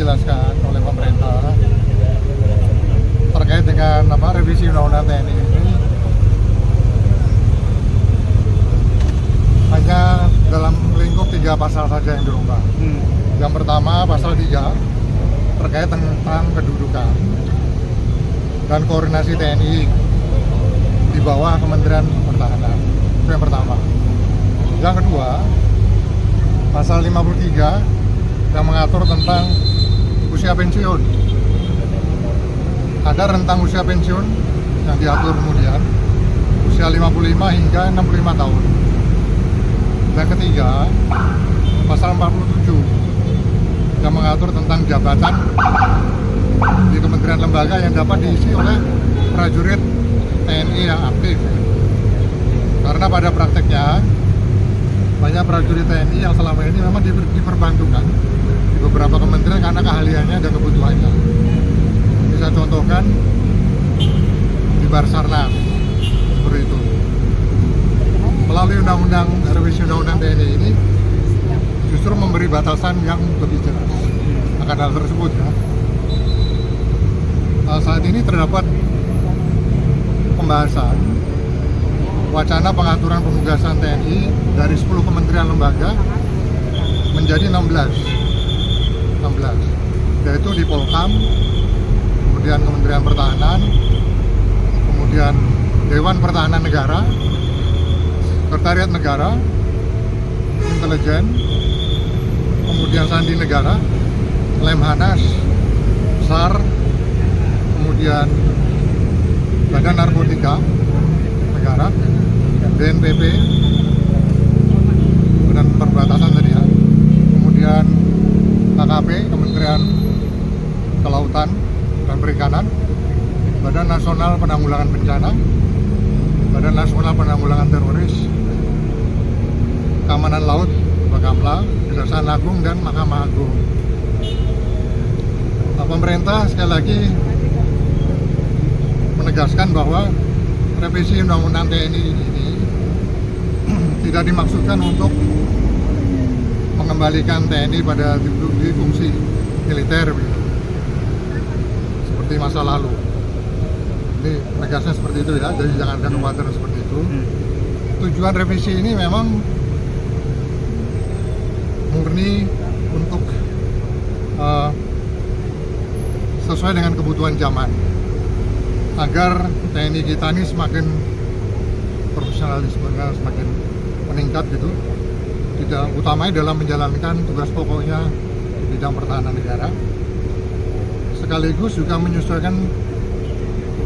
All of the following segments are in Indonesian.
dijelaskan oleh pemerintah terkait dengan revisi Undang-Undang TNI ini hanya dalam lingkup 3 pasal saja yang dirubah. Yang pertama pasal 3 terkait tentang kedudukan dan koordinasi TNI di bawah Kementerian Pertahanan. Itu yang pertama. Yang kedua, pasal 53 yang mengatur tentang usia pensiun. Ada rentang usia pensiun yang diatur kemudian usia 55 hingga 65 tahun. Yang ketiga, pasal 47 yang mengatur tentang jabatan di kementerian lembaga yang dapat diisi oleh prajurit TNI yang aktif. Karena pada prakteknya banyak prajurit TNI yang selama ini memang diperbantukan di beberapa kementerian karena keahliannya dan kebutuhannya. Bisa contohkan di Basarnas seperti itu. Melalui revisi undang-undang TNI ini justru memberi batasan yang lebih jelas akan hal tersebut ya. Saat ini terdapat pembahasan wacana pengaturan penugasan TNI dari 10 kementerian lembaga menjadi 16, yaitu di Polkam, kemudian Kementerian Pertahanan, kemudian Dewan Pertahanan Negara, Sekretariat Negara, Intelijen, kemudian Sandi Negara, Lemhanas, SAR, kemudian Badan Narkotika Negara, BNPB, dan perbatasan tadi ya, kemudian KKP, Kementerian Kelautan dan Perikanan, Badan Nasional Penanggulangan Bencana, Badan Nasional Penanggulangan Teroris, Keamanan Laut, Bakamla, Kejaksaan Agung, dan Mahkamah Agung. Pemerintah sekali lagi menegaskan bahwa revisi Undang-Undang TNI ini tidak dimaksudkan untuk mengembalikan TNI pada di fungsi militer seperti masa lalu. Ini tegasnya seperti itu ya, jadi jangan ada kekhawatiran seperti itu. Tujuan revisi ini memang murni untuk sesuai dengan kebutuhan zaman, agar TNI kita ini semakin profesionalismenya semakin meningkat gitu, tidak utamanya dalam menjalankan tugas pokoknya di bidang pertahanan negara, sekaligus juga menyesuaikan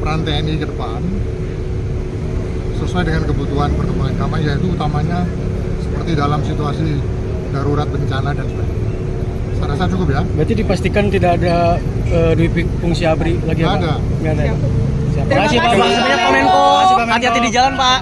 peran TNI ke depan sesuai dengan kebutuhan perkembangan zaman, yaitu utamanya seperti dalam situasi darurat bencana dan sebagainya. Saya rasa cukup ya. Berarti dipastikan tidak ada Dwi Fungsi ABRI lagi ya, Pak? Nggak ada. Nggak ada. Siap. Terima kasih Pak. Semuanya Pak Menko. Hati-hati di jalan Pak.